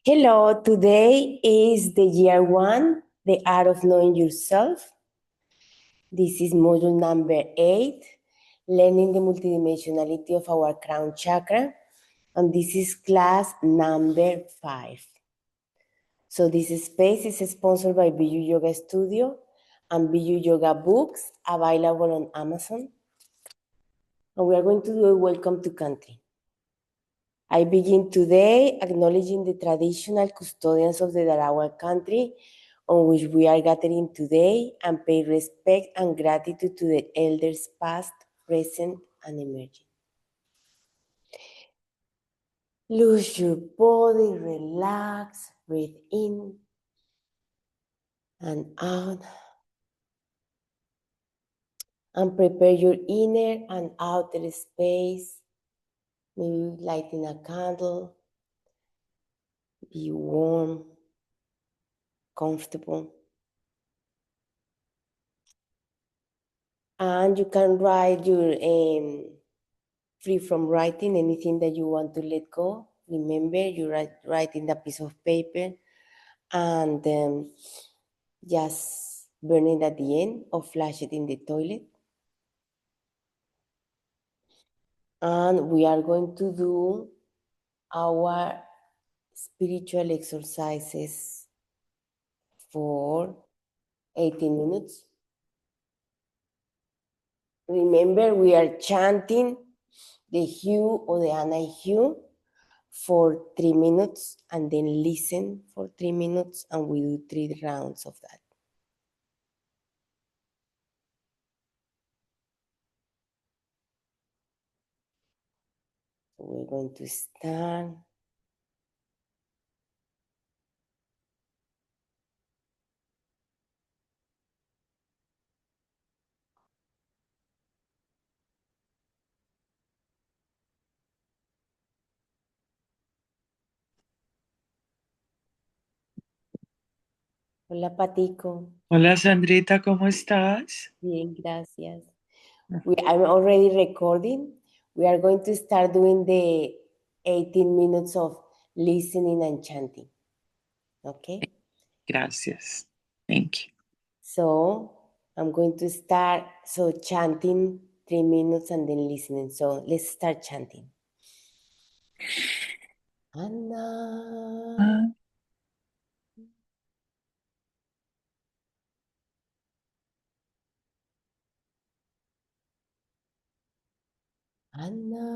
Hello, today is the year one, the art of knowing yourself. This is module number 8, learning the multidimensionality of our crown chakra. And this is class number 5. So this space is sponsored by BU Yoga Studio and BU Yoga books available on Amazon. And we are going to do a welcome to country. I begin today acknowledging the traditional custodians of the Darawa country on which we are gathering today and pay respect and gratitude to the elders past, present, and emerging. Loose your body, relax, breathe in and out, and prepare your inner and outer space. Maybe lighting a candle, be warm, comfortable. And you can write your free from writing anything that you want to let go. Remember, you write in a piece of paper and just burn it at the end or flash it in the toilet. And we are going to do our spiritual exercises for 18 minutes. Remember, we are chanting the hue or the anti-hue for 3 minutes and then listen for 3 minutes, and we do 3 rounds of that. So we're going to start. Hola, Patico. Hola Sandrita, ¿cómo estás? Bien, gracias. I'm already recording. We are going to start doing the 18 minutes of listening and chanting. Okay? Gracias. Thank you. So I'm going to start chanting 3 minutes and then listening. So let's start chanting. Anna. Ah, Anna.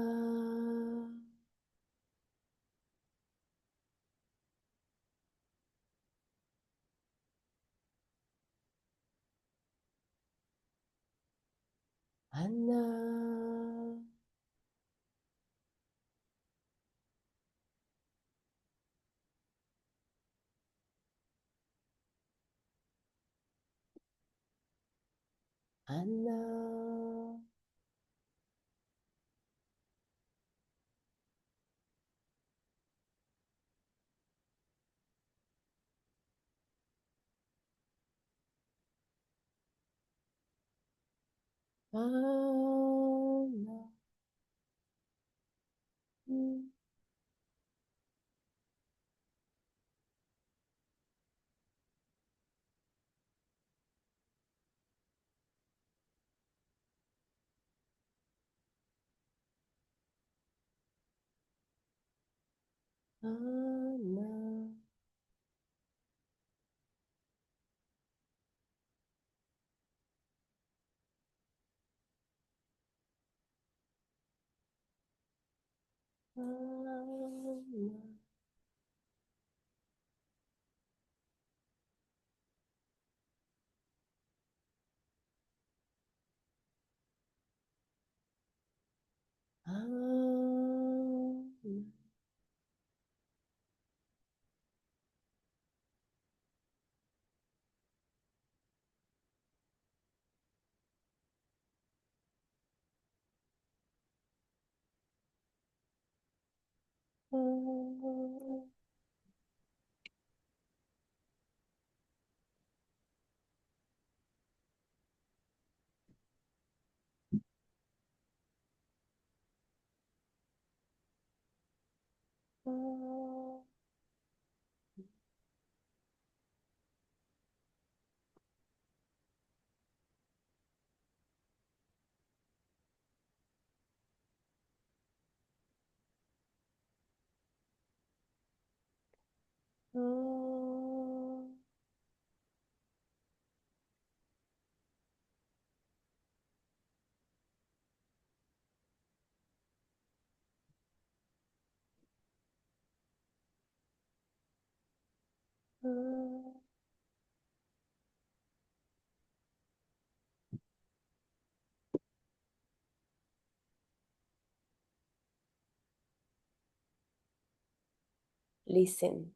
Anna. Anna. Anna. Anna. Anna. Anna. Ah, ah. Listen.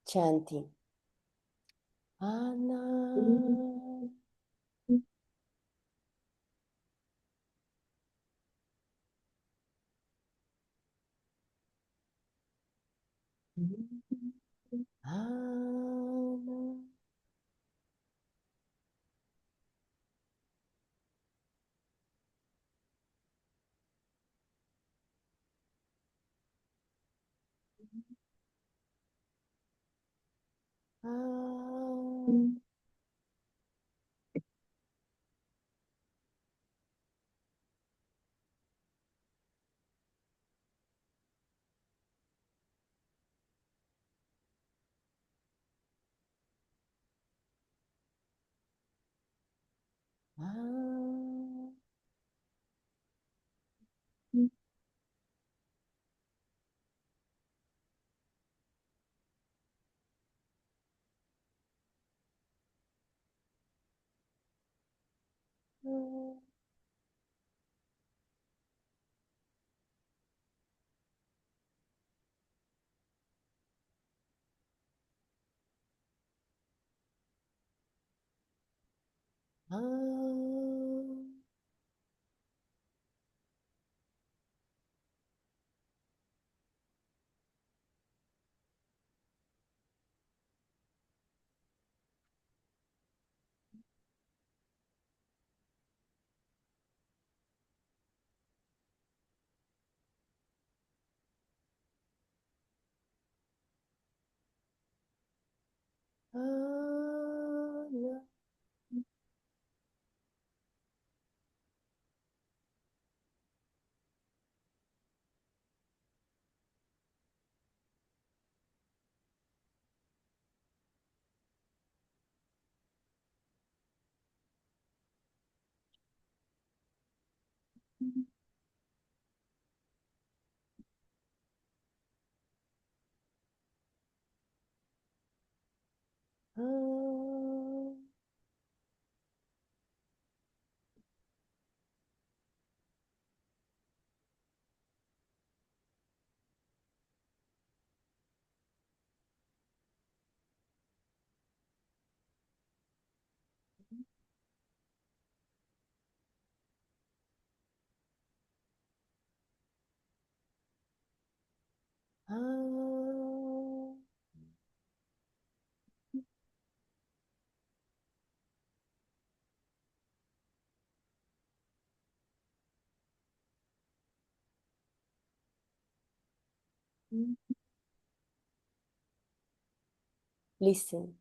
Chanting. Ana. Ana. Ah, ah, ah. Ah, no. Ah, ah. Listen.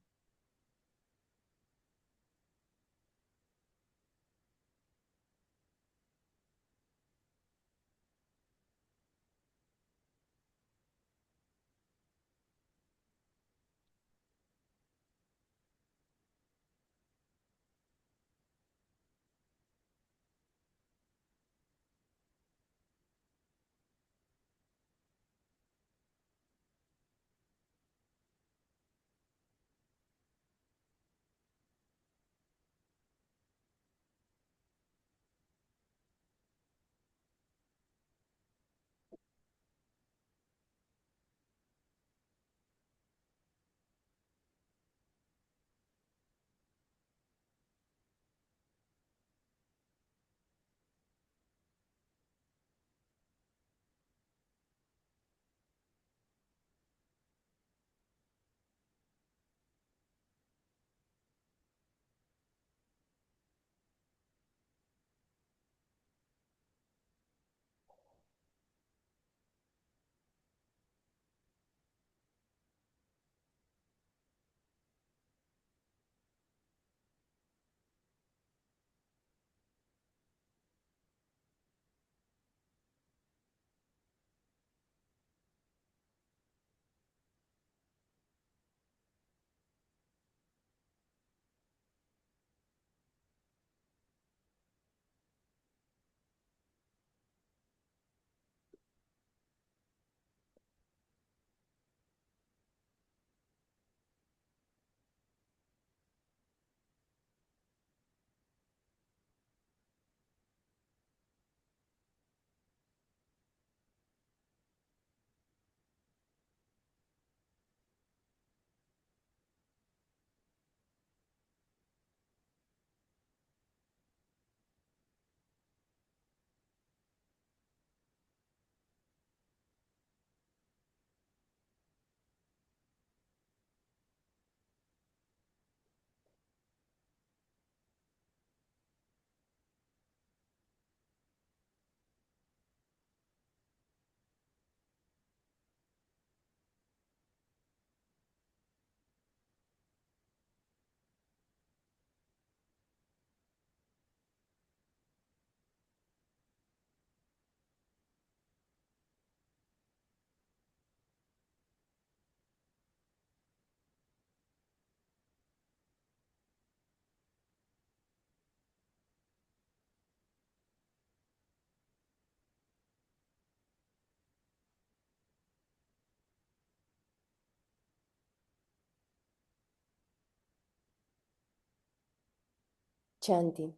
Chanting.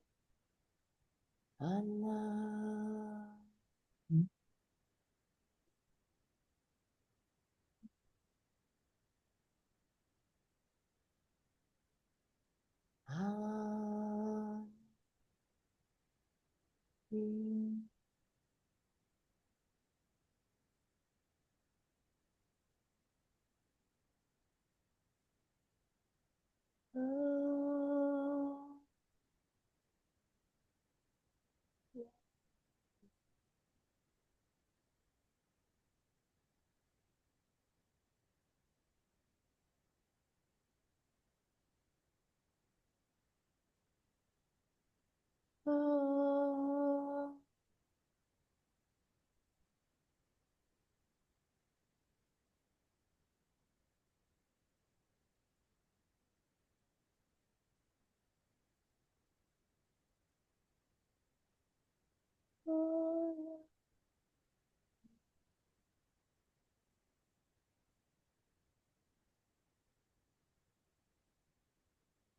Anna. Ah, mm, ah. Ah,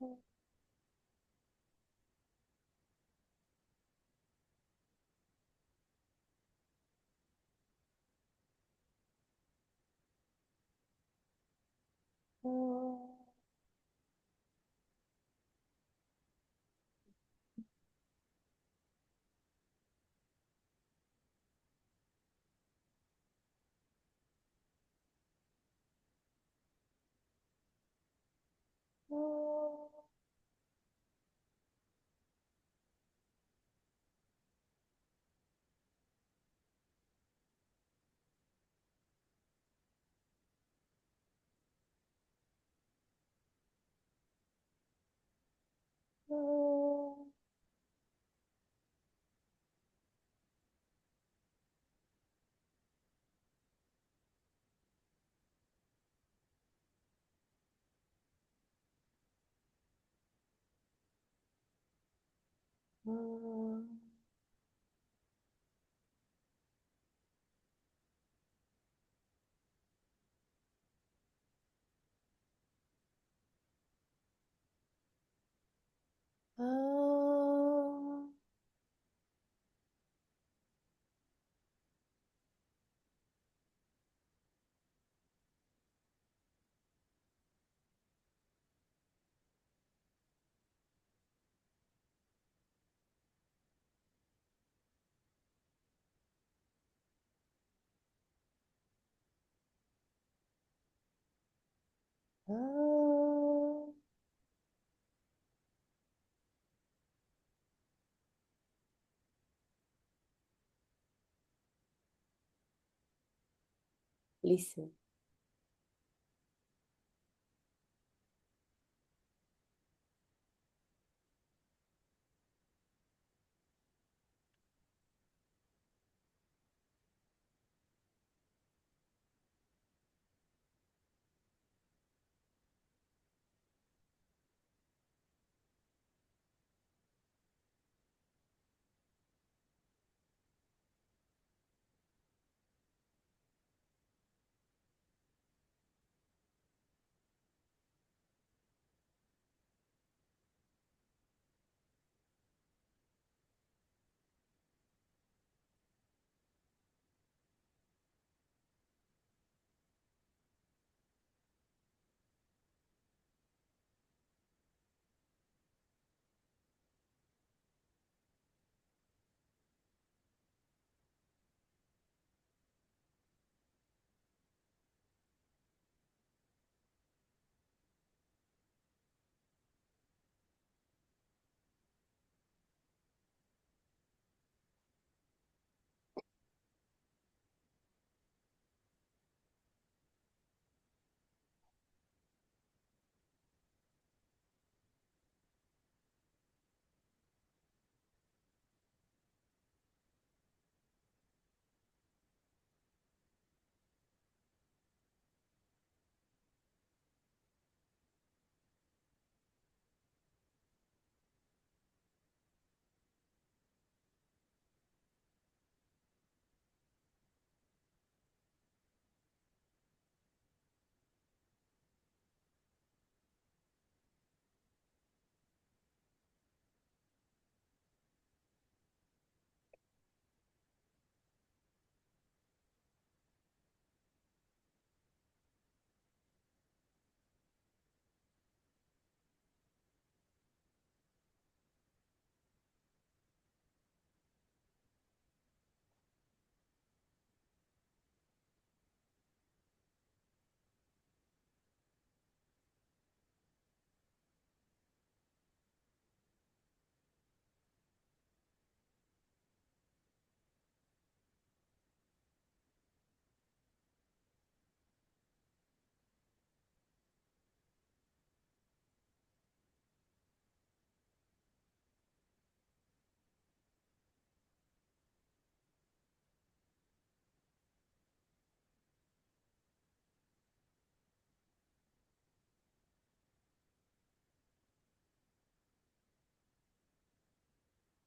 ah, ah, ah. Ah. Ah. Ah. Ah. Listen.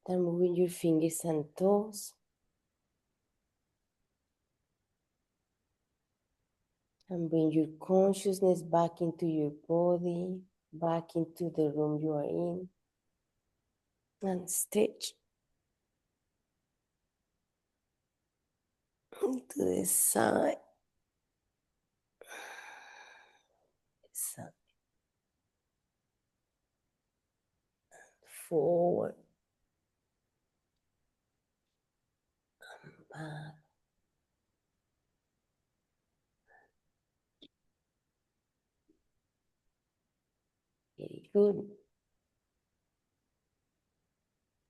Then moving your fingers and toes. And bring your consciousness back into your body, back into the room you are in. And stretch to the side. Forward. Back. Very good.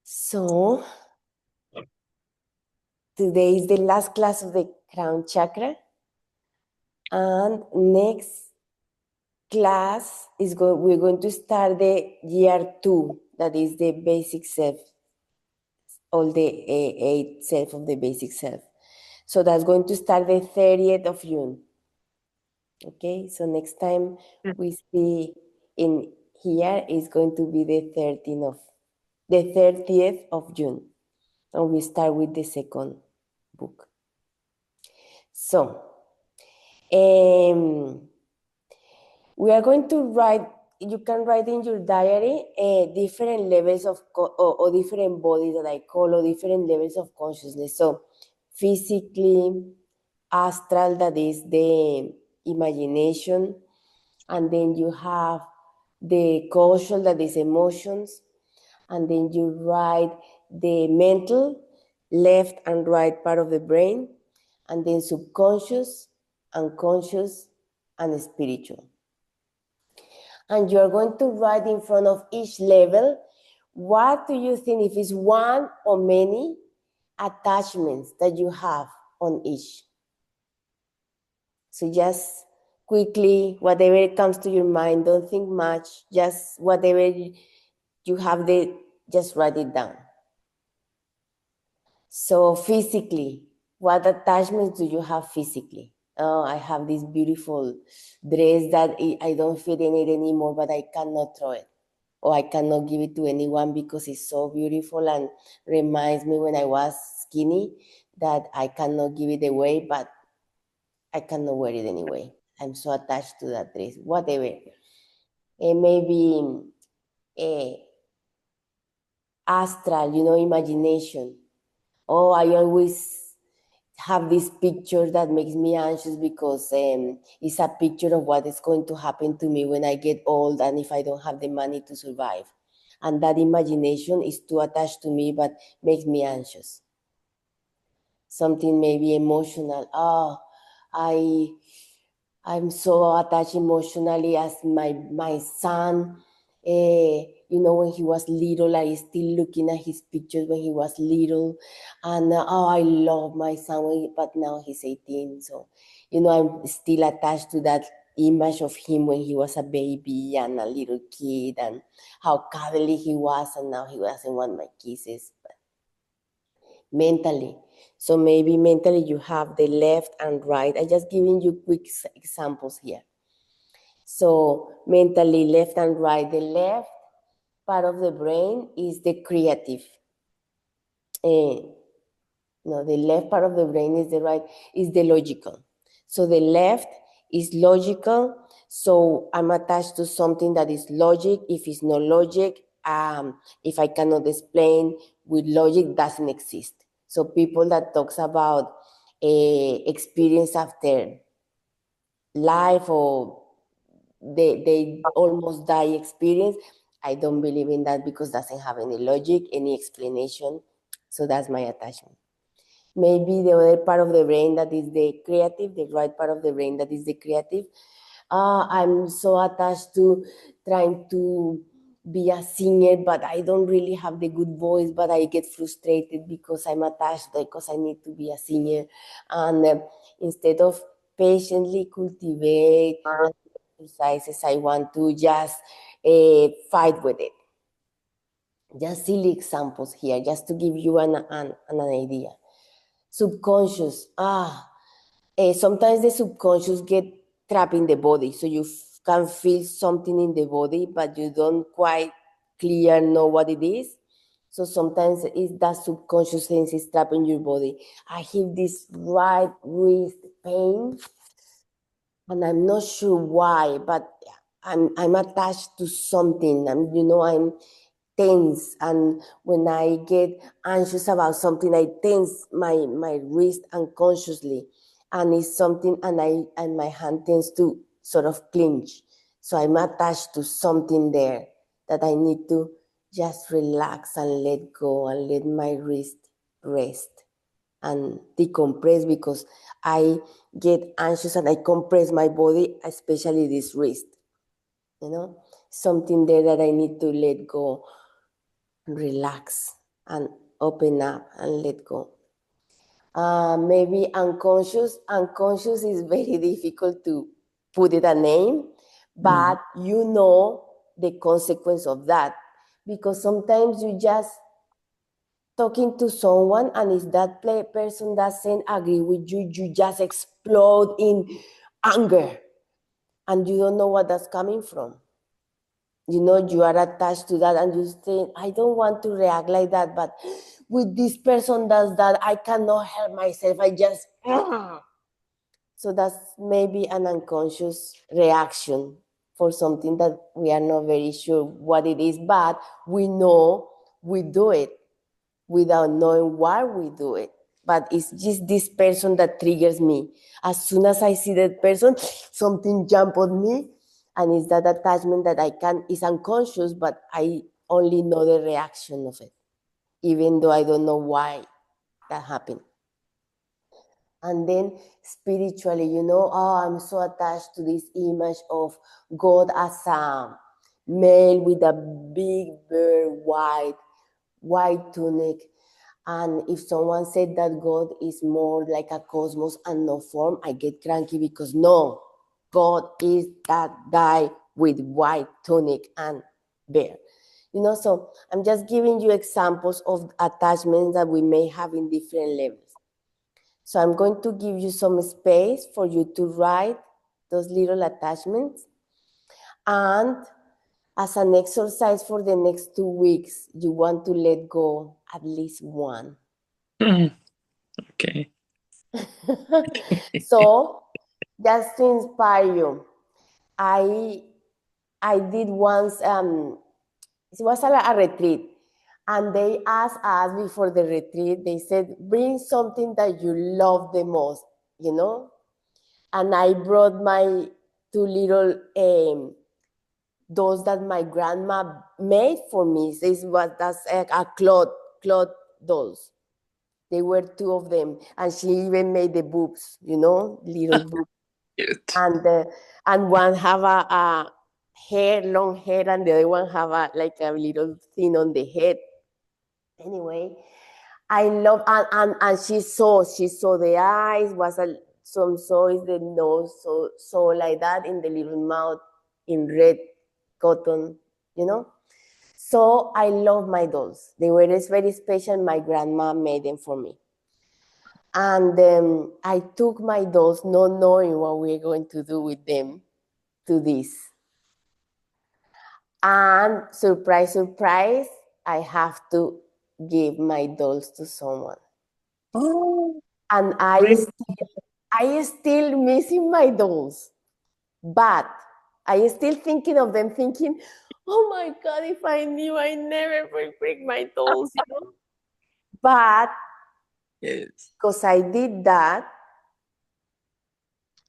So, today is the last class of the crown chakra. And next class is we're going to start the year 2, that is the basic self, all the 8 self of the basic self. So that's going to start the 30th of June. Okay, so next time we see in here is going to be the 30th of June. And we start with the second book. So, we are going to write, you can write in your diary different levels of, or different bodies that I call, or different levels of consciousness. So, physically, astral, that is the imagination, and then you have the causal, that is emotions, and then you write the mental, left and right part of the brain, and then subconscious, unconscious, and spiritual. And you're going to write in front of each level, what do you think, if it's one or many attachments that you have on each? So just quickly, whatever comes to your mind, don't think much, just whatever you have there, just write it down. So physically, what attachments do you have physically? Oh, I have this beautiful dress that I don't fit in it anymore, but I cannot throw it. Or I cannot give it to anyone because it's so beautiful and reminds me when I was skinny that I cannot give it away, but I cannot wear it anyway. I'm so attached to that dress, whatever. Maybe astral, imagination. Oh, I always have this picture that makes me anxious because it's a picture of what is going to happen to me when I get old and if I don't have the money to survive. And that imagination is too attached to me, but makes me anxious. Something maybe emotional. Oh, I'm so attached emotionally as my son. When he was little, I still looking at his pictures when he was little, and I love my son, but now he's 18, so I'm still attached to that image of him when he was a baby and a little kid, and how cuddly he was, and now he doesn't want my kisses. But mentally, so maybe mentally you have the left and right. I just giving you quick examples here. So mentally, left and right. The left part of the brain is the creative. No, the left part of the brain is the logical. So the left is logical. So I'm attached to something that is logic. If it's no logic, if I cannot explain with logic, doesn't exist. So people that talks about experience after life, or they almost die experience, I don't believe in that because it doesn't have any logic, any explanation. So that's my attachment. Maybe the other part of the brain that is the creative, the right part of the brain that is the creative. I'm so attached to trying to be a singer, but I don't really have the good voice, but I get frustrated because I'm attached, because I need to be a singer. And instead of patiently cultivate exercises, I want to just fight with it. Just silly examples here, just to give you an idea. Subconscious. Sometimes the subconscious get trapped in the body, so you can feel something in the body, but you don't quite clear know what it is. So sometimes it's that subconscious things is trapped in your body. I have this right wrist pain, and I'm not sure why, but I'm attached to something. I'm tense, and when I get anxious about something, I tense my wrist unconsciously, and it's something, and my hand tends to sort of clench. So I'm attached to something there that I need to just relax and let go and let my wrist rest and decompress, because I get anxious and I compress my body, especially this wrist. Something there that I need to let go, relax, and open up and let go. Maybe unconscious. Unconscious is very difficult to put it a name, but you know the consequence of that, because sometimes you just talking to someone, and if that person doesn't agree with you, you just explode in anger, and you don't know what that's coming from. You are attached to that, and you say, I don't want to react like that, but with this person does that, I cannot help myself. I just so that's maybe an unconscious reaction for something that we are not very sure what it is, but we know we do it without knowing why we do it. But it's just this person that triggers me. As soon as I see that person, something jump on me, and it's that attachment that is unconscious, but I only know the reaction of it, even though I don't know why that happened. And then spiritually, I'm so attached to this image of God as a male with a big bear, white tunic. And if someone said that God is more like a cosmos and no form, I get cranky, because no, God is that guy with white tunic and bear. So I'm just giving you examples of attachments that we may have in different levels. So I'm going to give you some space for you to write those little attachments. And as an exercise for the next 2 weeks, you want to let go at least one. Okay. So just to inspire you, I did once, it was a retreat, and they asked us before the retreat, they said, bring something that you love the most, and I brought my 2 little dolls that my grandma made for me. That's a cloth dolls. They were 2 of them, and she even made the boobs, little boobs. Cute. And one have a long hair, and the other one have like a little thing on the head. Anyway, I love, and she saw the eyes, some saw is the nose, so like that, in the little mouth, in red cotton, So I love my dolls. They were very special. My grandma made them for me. And I took my dolls, not knowing what we're going to do with them, to this. And surprise, surprise, I have to give my dolls to someone. Oh, And really? I still missing my dolls. But I still thinking of them, thinking, oh my God, if I knew, I never would bring my dolls, But Yes. because I did that,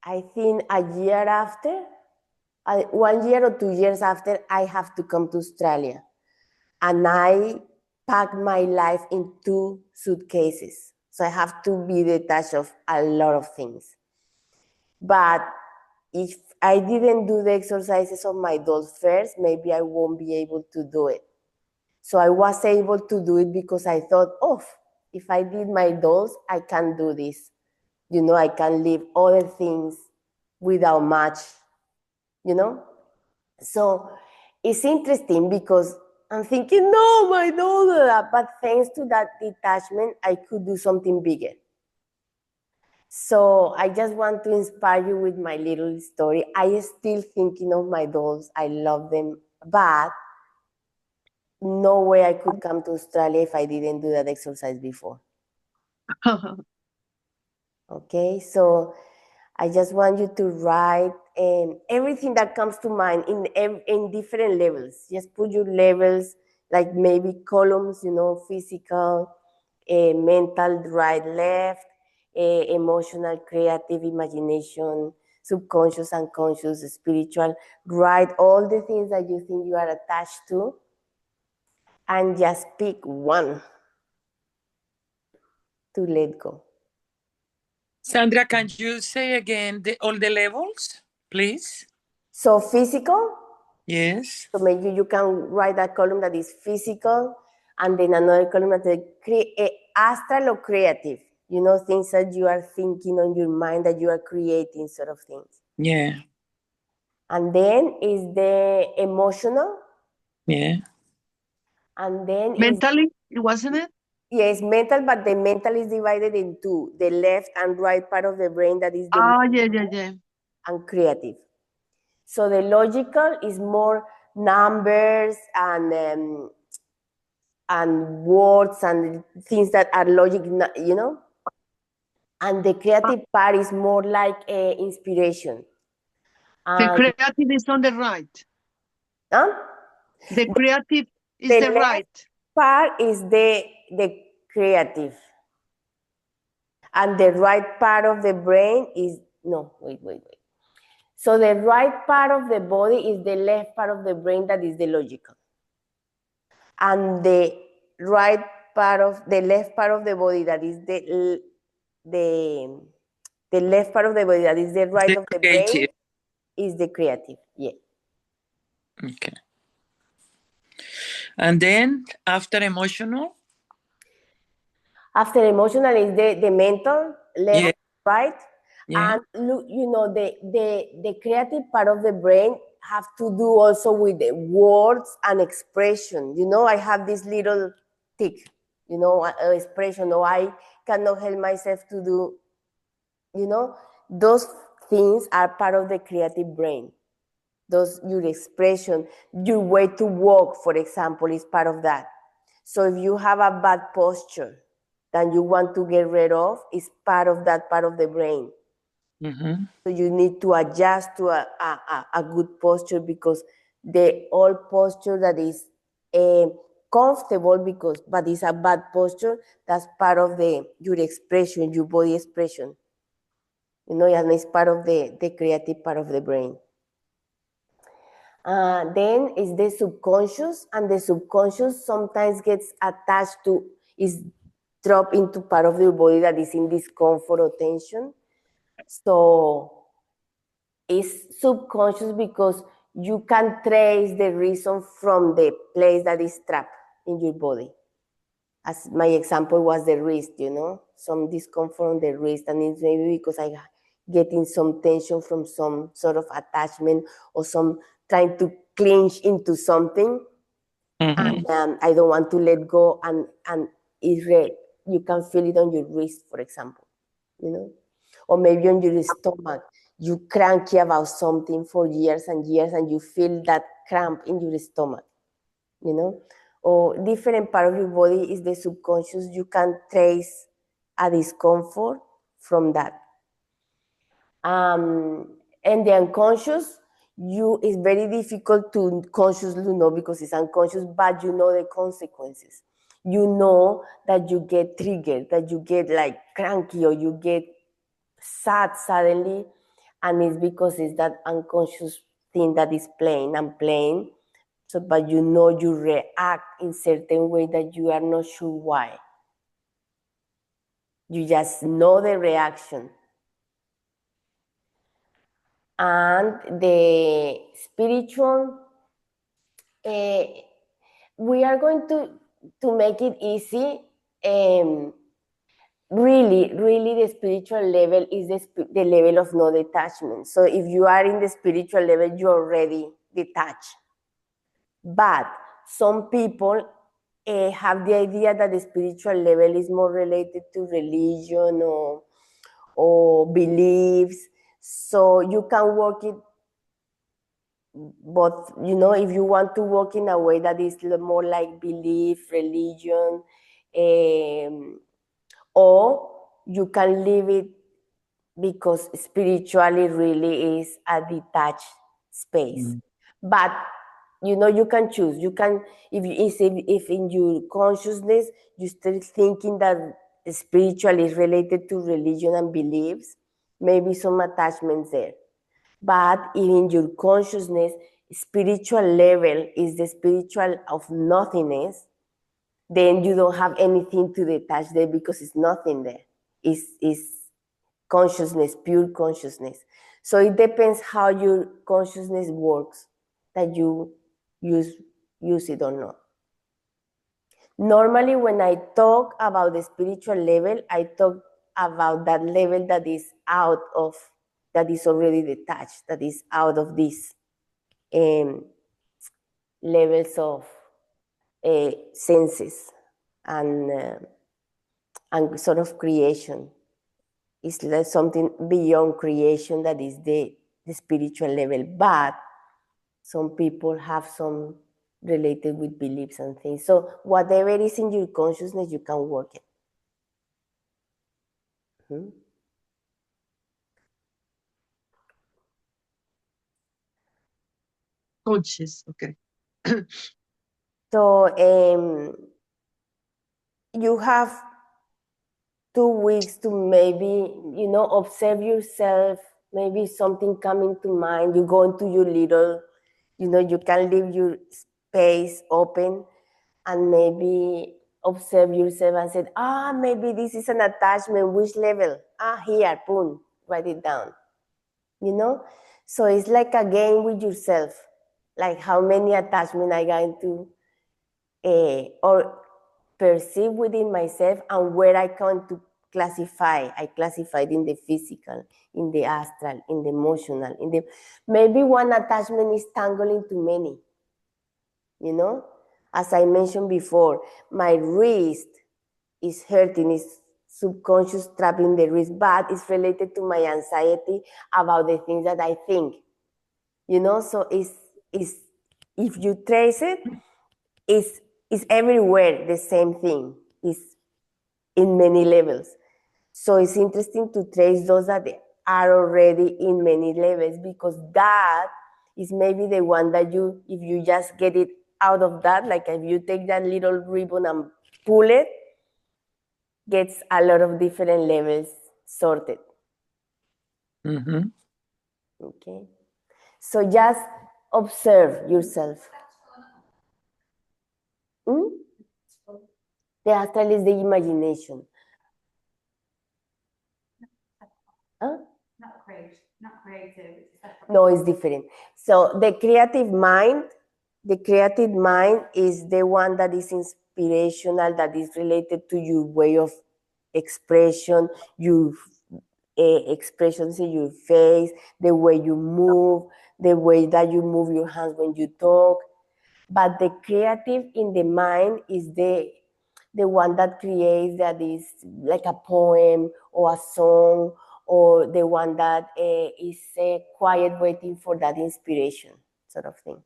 I think a year after, 1 year or 2 years after, I have to come to Australia. And I pack my life in 2 suitcases. So I have to be detached of a lot of things. But if I didn't do the exercises of my dolls first, maybe I won't be able to do it. So I was able to do it because I thought, if I did my dolls, I can do this. I can leave other things without much, So it's interesting because I'm thinking, no, my dolls, but thanks to that detachment, I could do something bigger. So I just want to inspire you with my little story. I am still thinking of my dolls. I love them, but no way I could come to Australia if I didn't do that exercise before. Okay, so I just want you to write everything that comes to mind in different levels. Just put your levels, like maybe columns, you know, physical, mental, right, left, emotional, creative, imagination, subconscious, unconscious, spiritual. Write all the things that you think you are attached to, and just pick one to let go. Sandra, can you say again all the levels, please? So physical. Yes. So maybe you can write a column that is physical, and then another column that is astral or creative. You know, things that you are thinking on your mind, that you are creating, sort of things. Yeah. And then is the emotional. Yeah. And then mentally, wasn't it? Yes, mental, but the mental is divided in two: the left and right part of the brain, that is the Yeah. and creative. So the logical is more numbers and words and things that are logic, you know. And the creative part is more like inspiration. The creative is on the right. Huh? The creative is the right. Part is the creative. And the right part of the brain is, no, wait. So the right part of the body is the left part of the brain, that is the logical. And the right part of the left part of the body, that is the left part of the body, that is the right of the brain, is the creative. Yeah. Okay. And then after emotional? After emotional is the mental, left, right. Yeah. And look, you know, the creative part of the brain have to do also with the words and expression. You know, I have this little tick, you know, expression, or I cannot help myself to do, you know, those things are part of the creative brain. Those, your expression, your way to walk, for example, is part of that. So if you have a bad posture that you want to get rid of, is part of that part of the brain. Mm-hmm. So you need to adjust to a good posture, because the old posture that is comfortable, but it's a bad posture, that's part of your expression, your body expression. You know, and it's part of the creative part of the brain. Then is the subconscious, and the subconscious sometimes gets attached to, is dropped into part of your body that is in discomfort or tension. So it's subconscious because you can trace the reason from the place that is trapped in your body. As my example was the wrist, you know, some discomfort on the wrist, and it's maybe because I getting some tension from some sort of attachment, or some trying to clinch into something. Mm-hmm. And I don't want to let go, and it's red. You can feel it on your wrist, for example, you know, or maybe on your stomach. You cranky about something for years and years, and you feel that cramp in your stomach, you know. Or different part of your body is the subconscious. You can trace a discomfort from that. And the unconscious, it's very difficult to consciously know, because it's unconscious, but you know the consequences. You know that you get triggered, that you get like cranky, or you get sad suddenly, and it's because it's that unconscious thing that is playing and playing. So, but you know you react in certain way that you are not sure why. You just know the reaction. And the spiritual, we are going to make it easy. Really the spiritual level is the level of no detachment. So if you are in the spiritual level, you're already detached. But some people have the idea that the spiritual level is more related to religion or beliefs. So you can work it but you know, if you want to work in a way that is more like belief, religion, or you can leave it because spiritually really is a detached space. But you know, you can choose. You can, if in your consciousness you still thinking that spiritual is related to religion and beliefs, maybe some attachments there. But if in your consciousness, spiritual level is the spiritual of nothingness, then you don't have anything to detach there because it's nothing there. It's consciousness, pure consciousness. So it depends how your consciousness works, that you use it or not. Normally, when I talk about the spiritual level, I talk about that level that is out of, that is already detached, that is out of these levels of senses and sort of creation. It's like something beyond creation that is the spiritual level. But some people have some related with beliefs and things. So whatever is in your consciousness, you can work it. Conscious, okay. So you have 2 weeks to maybe, you know, observe yourself, maybe something coming to mind. You go into your little, you know, you can leave your space open and maybe observe yourself and say, maybe this is an attachment, which level? Here, boom, write it down. You know? So it's like a game with yourself, like how many attachments I going to or perceive within myself, and where I come to classify. I classified in the physical, in the astral, in the emotional, in the, maybe one attachment is tangling to many. You know, as I mentioned before, my wrist is hurting, is subconscious trapping the wrist, but it's related to my anxiety about the things that I think. You know, so it's if you trace it, it's everywhere the same thing. It's in many levels. So it's interesting to trace those that are already in many levels, because that is maybe the one that you, if you just get it out of that, like if you take that little ribbon and pull it, gets a lot of different levels sorted. Okay. So just observe yourself. The astral is the imagination. Huh? Not creative. No, it's different. So the creative mind is the one that is inspirational, that is related to your way of expression, your expressions in your face, the way you move, the way that you move your hands when you talk. But the creative in the mind is the one that creates, that is like a poem or a song, or the one that is quiet waiting for that inspiration, sort of thing.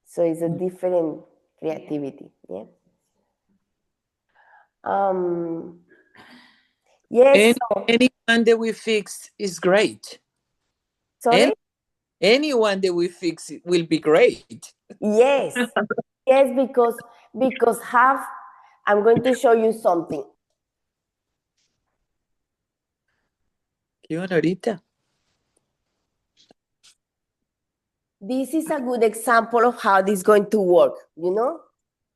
So it's a different creativity. Yeah. Yes. Anyone that we fix is great. Sorry? Anyone that we fix will be great. Yes. Yes, because I'm going to show you something. ¿Qué hora ahorita? This is a good example of how this is going to work, you know?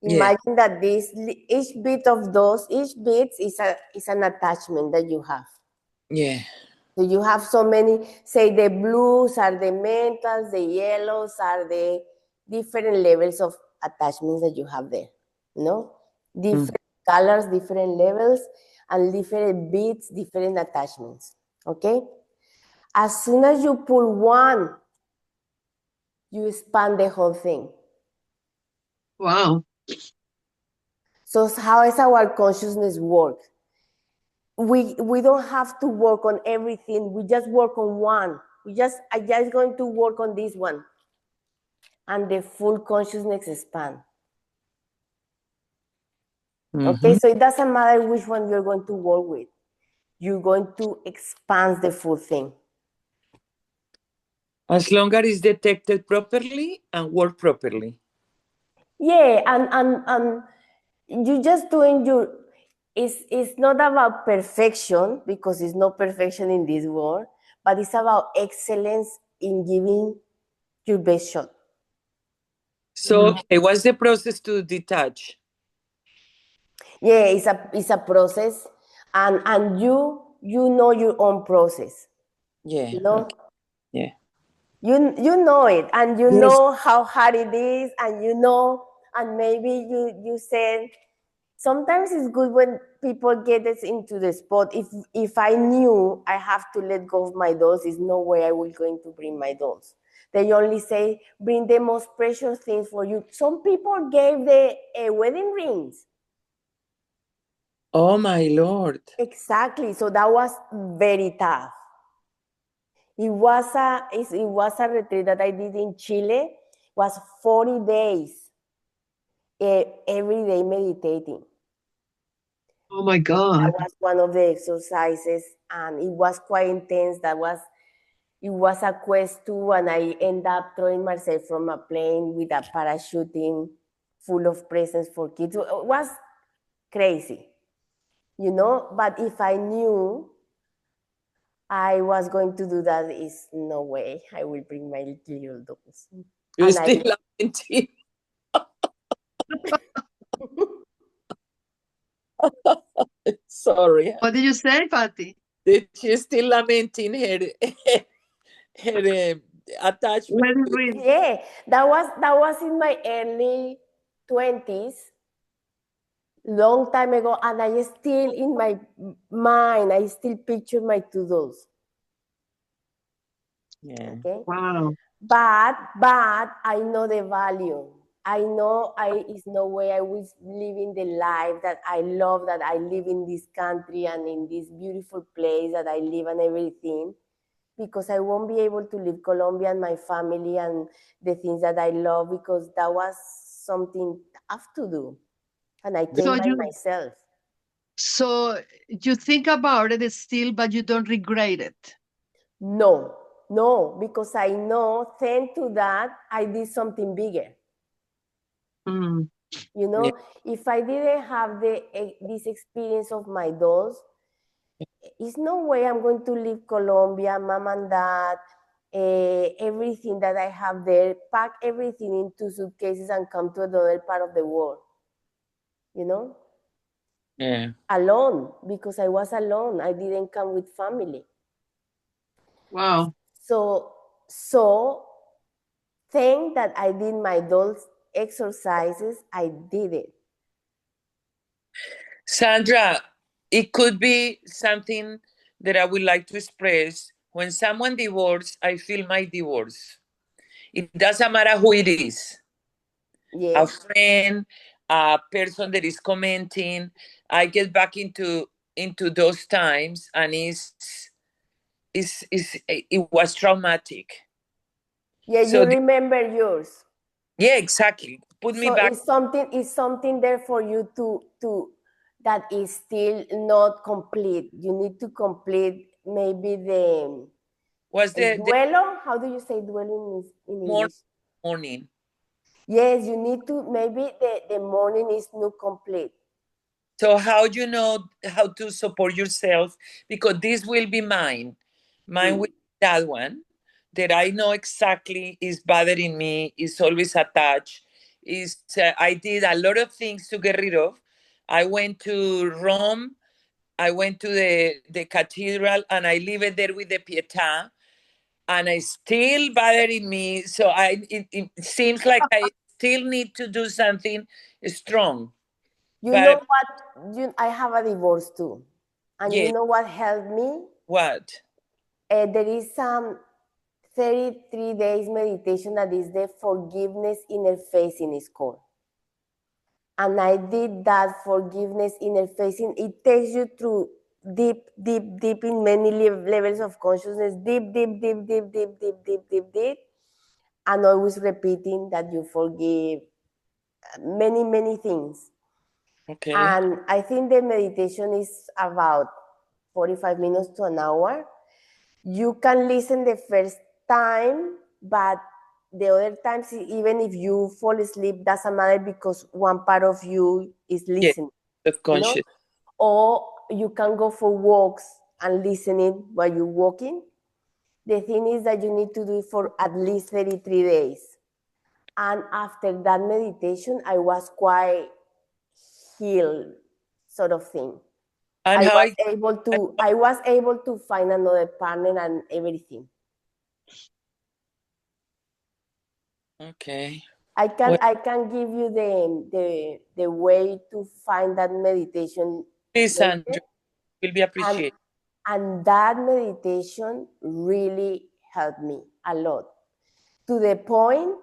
Imagine that each bit is an attachment that you have. Yeah. So you have so many, say the blues are the mentals, the yellows are the different levels of attachments that you have there, you know? Different colors, different levels, and different beats, different attachments, okay? As soon as you pull one, you expand the whole thing. Wow. So how is our consciousness work? We don't have to work on everything. We just work on one. I just going to work on this one. And the full consciousness expand. Okay, so it doesn't matter which one you're going to work with. You're going to expand the full thing. As long as it's detected properly and work properly. Yeah, and you just doing your, it's not about perfection, because it's no perfection in this world, but it's about excellence in giving your best shot. So, okay, what's the process to detach? Yeah, it's a process, and you know your own process. Yeah. You know, Okay. Yeah. you know it, and you Yes. know how hard it is, and you know, and maybe you said sometimes it's good when people get us into the spot. If I knew I have to let go of my dolls, there's no way I will going to bring my dolls. They only say bring the most precious things for you. Some people gave the wedding rings. Oh my Lord. Exactly. So that was very tough. It was a retreat that I did in Chile. It was 40 days, every day meditating. Oh my God. That was one of the exercises, and it was quite intense. It was a quest too, and I ended up throwing myself from a plane with a parachuting full of presents for kids. It was crazy, you know. But if I knew I was going to do that, is no way I will bring my little dolls. You're And still lamenting. Sorry. What did you say, Patty? She's still lamenting her attachment. Wedding ring. yeah, that was in my early 20s, long time ago, and I still in my mind, I still picture my two dolls. Yeah. Okay. Wow. But I know the value. I know is no way I was living the life that I love, that I live in this country and in this beautiful place that I live and everything, because I won't be able to leave Colombia and my family and the things that I love, because that was something I have to do. And I came So by you myself. so you think about it still, but you don't regret it. No, because I know, thanks to that, I did something bigger. Mm. You know, if I didn't have this experience of my dolls, it's no way I'm going to leave Colombia, mom and dad, everything that I have there, pack everything into suitcases and come to another part of the world. You know? Yeah. Alone, because I was alone. I didn't come with family. Wow. So thank that I did my dolls exercises, I did it. Sandra, it could be something that I would like to express. When someone divorces, I feel my divorce. It doesn't matter who it is. Yeah. A friend, a person that is commenting. I get back into those times, and it was traumatic. Yeah, you So remember yours. yeah, exactly. Put me So back. it's something there for you to that is still not complete. You need to complete maybe the Was el the duelo. How do you say duelo in English? morning? Yes, you need to, maybe the morning is not complete. So how you know how to support yourself? Because this will be mine. Mine will be that one that I know exactly is bothering me, is always attached. I did a lot of things to get rid of. I went to Rome. I went to the cathedral, and I lived there with the Pietà, and it's still bothering me. So it seems like I still need to do something strong. You know But what? I have a divorce too. And you yeah, know what helped me? what? There is some 33 days meditation that is the forgiveness interfacing is called. And I did that forgiveness interfacing. It takes you through deep, deep, deep in many levels of consciousness, deep, deep, deep, deep, deep, deep, deep, deep, deep, and always repeating that you forgive many, many things. Okay. And I think the meditation is about 45 minutes to an hour. You can listen the first time, but the other times, even if you fall asleep, doesn't matter because one part of you is listening. Subconscious. Or you can go for walks and listening while you're walking. The thing is that you need to do it for at least 33 days. And after that meditation, I was quite healed, sort of thing. And I was able to find another partner and everything. Okay. I can give you the way to find that meditation. Please, Andrew, will be appreciated. And that meditation really helped me a lot, to the point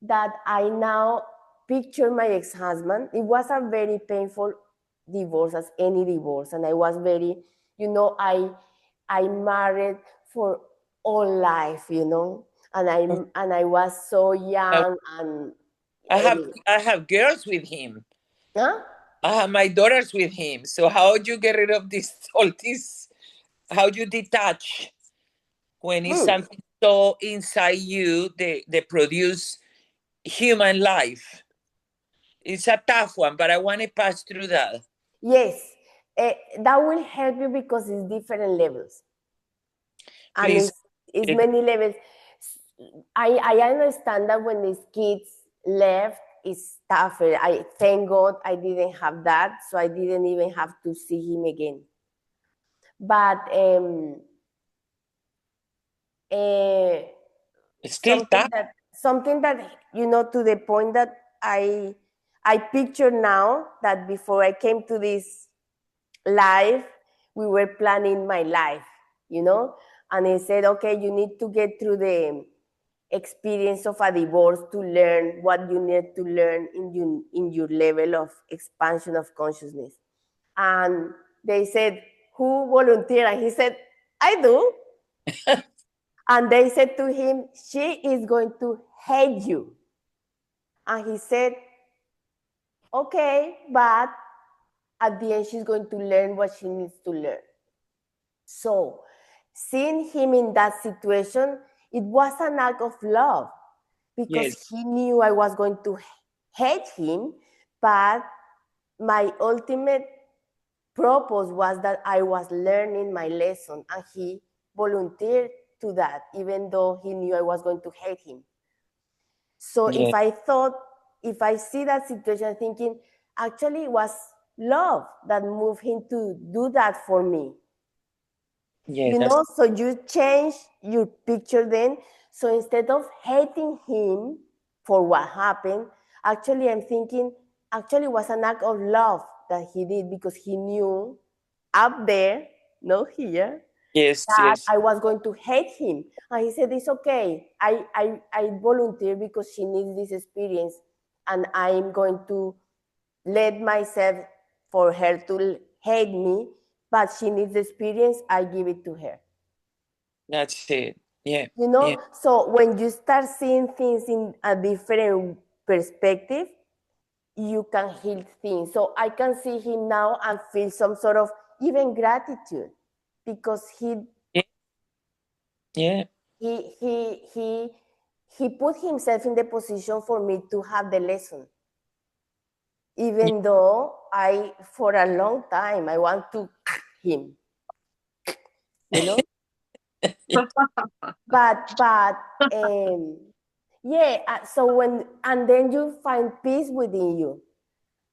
that I now picture my ex-husband. It was a very painful divorce, as any divorce, and I was very, I married for all life, and I was so young, and I have girls with him. huh? I have my daughters with him. So how do you get rid of all this? How do you detach when it's something so inside you they produce human life? It's a tough one, but I want to pass through that. Yes, that will help you because it's different levels. And Please. it's many levels. I understand that when these kids left, it's tougher. I thank God I didn't have that, so I didn't even have to see him again. But It's still tough. Something that to the point that I picture now that before I came to this life, we were planning my life, and he said, okay, you need to get through the experience of a divorce to learn what you need to learn in your level of expansion of consciousness. And they said, who volunteered? And he said, I do. And they said to him, she is going to hate you. And he said, okay, but at the end, she's going to learn what she needs to learn. So, seeing him in that situation, it was an act of love, because he knew I was going to hate him, but my ultimate purpose was that I was learning my lesson, and he volunteered to that, even though he knew I was going to hate him. So if I see that situation thinking, actually it was love that moved him to do that for me. So you change your picture then. So instead of hating him for what happened, actually I'm thinking, actually it was an act of love that he did, because he knew up there, not here, that I was going to hate him. And he said, it's okay. I volunteer because she needs this experience, and I'm going to let myself for her to hate me, but she needs the experience, I give it to her. That's it. Yeah. So when you start seeing things in a different perspective, you can heal things. So I can see him now and feel some sort of even gratitude, because he put himself in the position for me to have the lesson. Even though for a long time, I want to him, but so and then you find peace within you,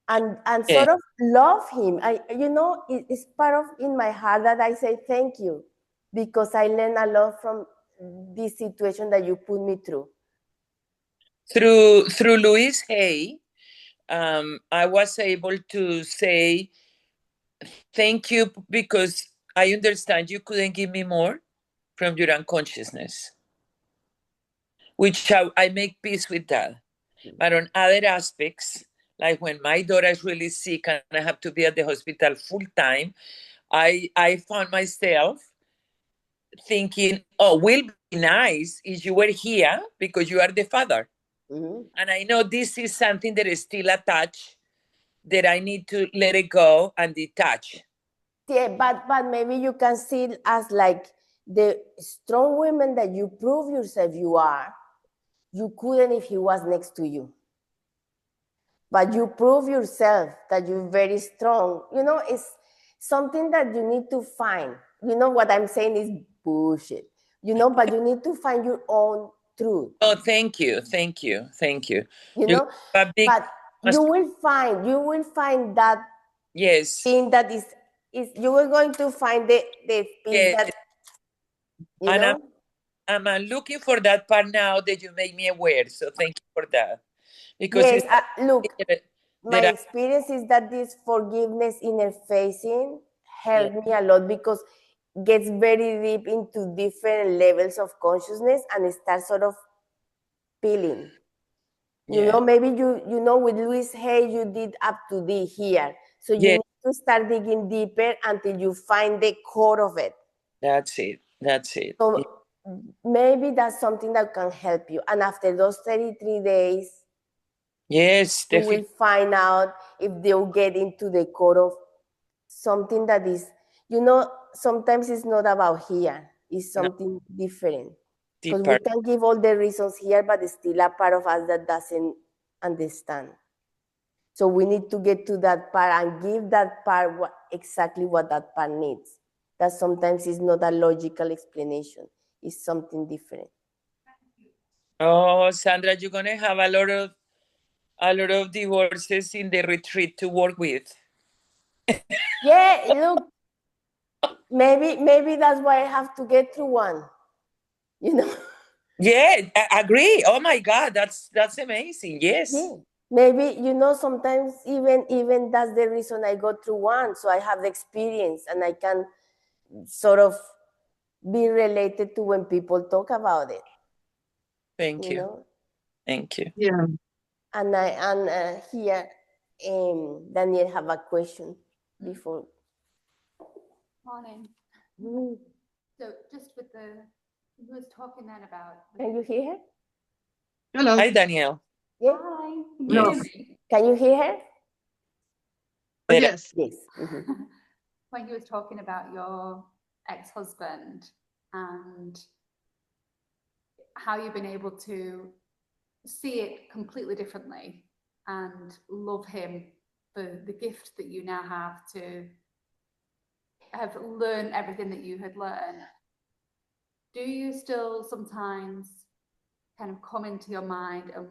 and sort of love him. It's part of in my heart that I say thank you, because I learned a lot from this situation that you put me through. Through Louise Hay, I was able to say thank you, because I understand you couldn't give me more from your unconsciousness, which I make peace with that. But on other aspects, like when my daughter is really sick and I have to be at the hospital full time, I found myself thinking, oh, will be nice if you were here because you are the father. Mhm. And I know this is something that is still attached, that I need to let it go and detach. Yeah, but maybe you can see it as like the strong woman that you prove yourself you are. You couldn't if he was next to you. But you prove yourself that you're very strong. You know, it's something that you need to find. You know, what I'm saying is bullshit. You know, but you need to find your own truth. Oh, thank you, thank you, thank you. You You know, have a big, but you will find that yes, thing that is you are going to find the piece yes. that, you And know. I'm looking for that part now that you made me aware. So thank you for that. Because Yes, it's look, something my that I, experience is that this forgiveness interfacing yeah, helped me a lot because gets very deep into different levels of consciousness and it starts sort of peeling. You yeah, know, maybe you know with Louise Hay you did up to D here. So you yeah, need to start digging deeper until you find the core of it. that's it. That's it. So maybe that's something that can help you. And after those 33 days, Yes, you will definitely. find out if they'll get into the core of something that is, you know, sometimes it's not about here, it's No, something different. Because we deeper. can give all the reasons here, but it's still a part of us that doesn't understand. So we need to get to that part and give that part exactly what that part needs. That sometimes is not a logical explanation, it's something different. Oh, Sandra, you're gonna have a lot of divorces in the retreat to work with. Yeah, look, maybe that's why I have to get through one, you know. Yeah, I agree. Oh my God, that's amazing. Yes. Yeah, maybe, you know, sometimes even that's the reason I go through one, so I have the experience and I can sort of be related to when people talk about it, Thank you you. know. Thank you. Yeah. And here, Daniel have a question before. Morning. Mm. So just with he was talking then about. Can you hear her? Hello. Hi, Danielle. Yeah. Hi, can you No. hear Yes. me? Can you hear her? Oh, Better. yes. Yes. Mm-hmm. When he was talking about your ex-husband and how you've been able to see it completely differently and love him for the gift that you now have to have learned everything that you had learned. Do you still sometimes kind of come into your mind and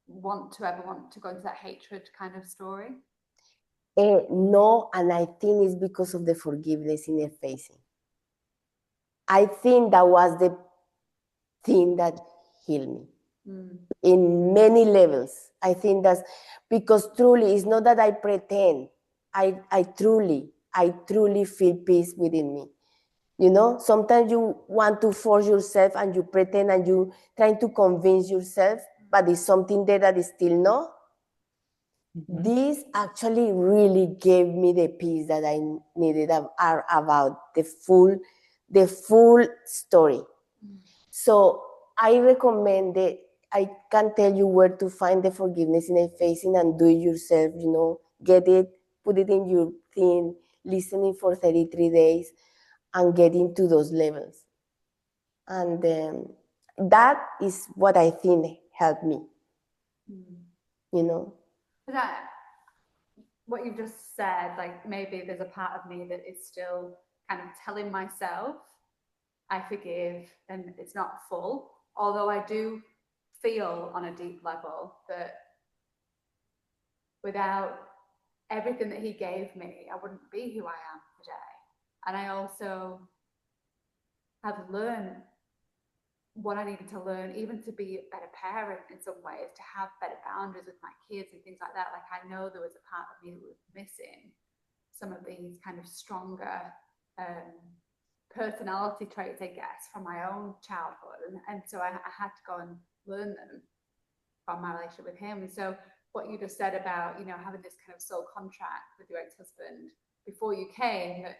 want to go into that hatred kind of story? No, and I think it's because of the forgiveness in her facing. I think that was the thing that healed me. In many levels. I think that's because truly it's not that I pretend. I truly feel peace within me. You know, sometimes you want to force yourself and you pretend and you trying to convince yourself, but it's something there that is still no. Mhm. This actually really gave me the peace that I needed about the full story. So I recommend it. I can tell you where to find the forgiveness in a facing and do it yourself, you know, get it, put it in your thing, listening for 33 days and get into those levels. And that is what I think helped me, you know. That what you've just said, like maybe there's a part of me that is still kind of telling myself I forgive and it's not full, although I do feel on a deep level that without everything that he gave me, I wouldn't be who I am today. And I also have learned what I needed to learn, even to be a better parent in some ways, to have better boundaries with my kids and things like that. Like I know there was a part of me that was missing some of these kind of stronger personality traits, I guess, from my own childhood. And so I had to go and learn them from my relationship with him. And so what you just said about, you know, having this kind of soul contract with your ex-husband before you came, that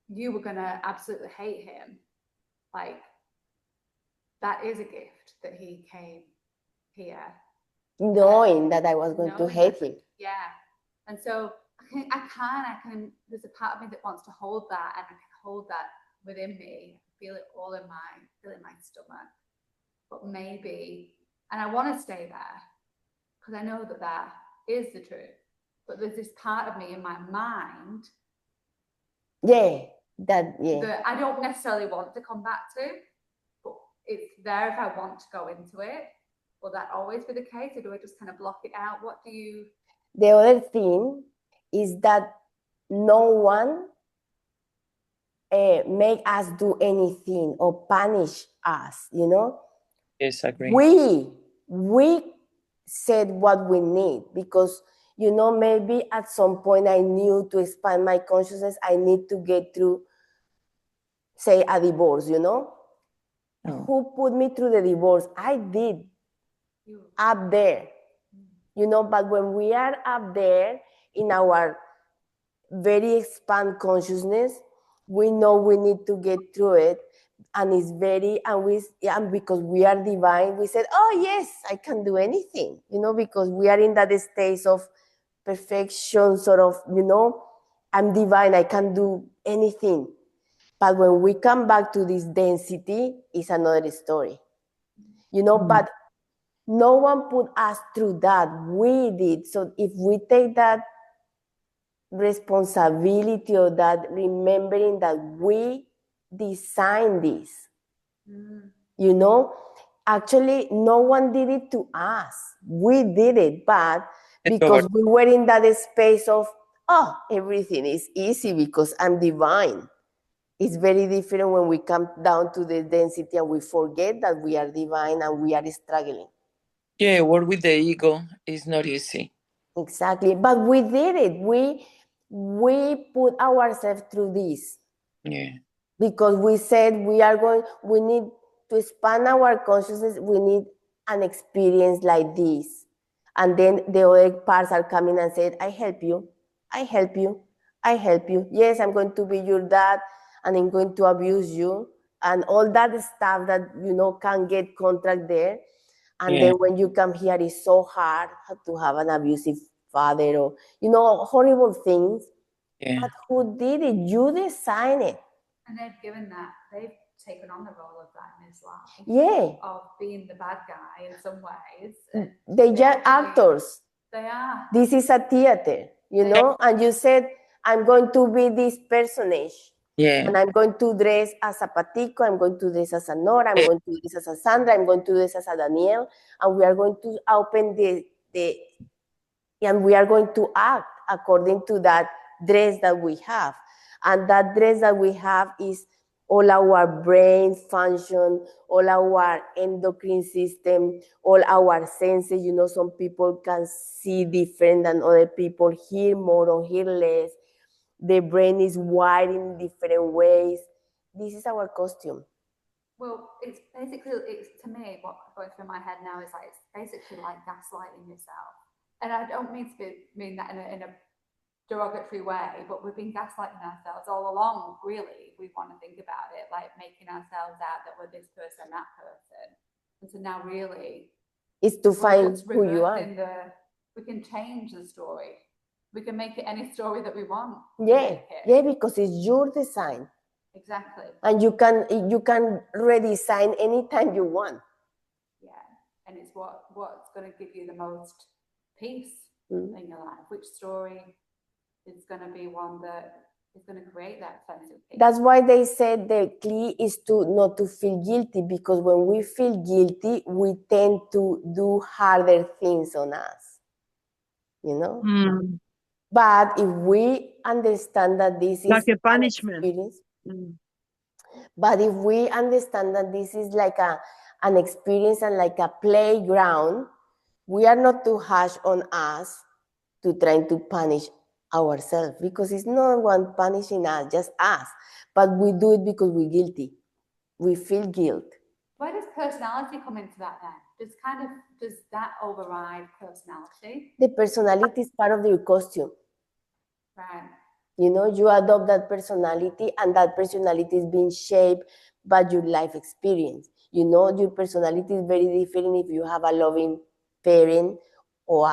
you were going to absolutely hate him. Like, that is a gift that he came here. Knowing that I was going to Knowing hate that- him. Yeah. And so I can, there's a part of me that wants to hold that, and I can hold that within me, feel it all in my stomach. But maybe, and I want to stay there because I know that that is the truth. But there's this part of me in my mind Yeah. that I don't necessarily want to come back to, but it's there if I want to go into it. Will that always be the case, or do I just kind of block it out? What do you? The other thing is that no one make us do anything or punish us, you know? Yes, agree. We said what we need because, you know, maybe at some point I knew to expand my consciousness, I need to get through, say, a divorce, you know? Oh. Who put me through the divorce? I did, up there, you know, but when we are up there in our very expand consciousness, we know we need to get through it, and it's very, and because we are divine, we said, oh yes, I can do anything, you know, because we are in that state of perfection, sort of, you know, I'm divine, I can do anything. But when we come back to this density, it's another story, you know. But no one put us through that, we did. So if we take that responsibility of that, remembering that we designed this, you know, actually no one did it to us, we did it, but because we were in that space of, oh, everything is easy because I'm divine. It's very different when we come down to the density and we forget that we are divine and we are struggling. Yeah, work with the ego is not easy. Exactly, but we did it. We put ourselves through this. Yeah. Because we said we need to expand our consciousness, we need an experience like this. And then the other parts are coming and said, I help you, I help you, I help you. Yes, I'm going to be your dad and I'm going to abuse you and all that stuff that, you know, can get contract there. And then when you come here, it's so hard to have an abusive father or, you know, horrible things. Yeah. But who did it? You designed it. And they've taken on the role of that in his life. Yeah. Of being the bad guy in some ways. They are actors. They are. This is a theater, you know? And you said, I'm going to be this personage. Yeah. And I'm going to dress as a Patico, I'm going to dress as a Nora, I'm going to dress as a Sandra, I'm going to dress as a Danielle, and we are going to open and we are going to act according to that dress that we have. And that dress that we have is all our brain function, all our endocrine system, all our senses. You know, some people can see different than other people, hear more or hear less. The brain is wired in different ways. This is our costume. Well, it's basically, to me, what's going through my head now is like, it's basically like gaslighting yourself. And I don't mean that in a derogatory way, but we've been gaslighting ourselves all along, really. We want to think about it, like making ourselves out that we're this person, that person. And so now really, it's to find who you are. We can change the story. We can make it any story that we want. Yeah, because it's your design. Exactly. And you can redesign anytime you want. Yeah, and it's what's going to give you the most peace in your life. Which story is going to be one that is going to create that sense of peace? That's why they said the key is to not to feel guilty, because when we feel guilty, we tend to do harder things on us. You know. But if we understand that this is like a punishment. But if we understand that this is like an experience and like a playground, we are not too harsh on us to trying to punish ourselves, because it's no one punishing us, just us. But we do it because we're guilty. We feel guilt. Where does personality come into that then? Does that override personality? The personality is part of your costume. Right. You know, you adopt that personality, and that personality is being shaped by your life experience. You know, your personality is very different if you have a loving parent or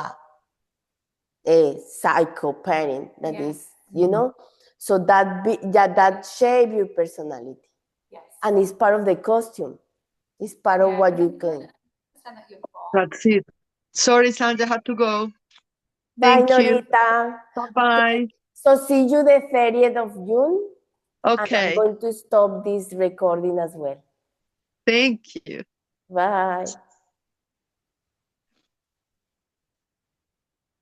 a psycho parent that is, you know, so that shape your personality. Yes. And it's part of the costume. It's part of what you can. Understand that you're born. That's it. Sorry, Sandra, I have to go. Bye, Thank you. Norita. Bye-bye. So see you the 30th of June. And I'm Okay. going to stop this recording as well. Thank you. Bye.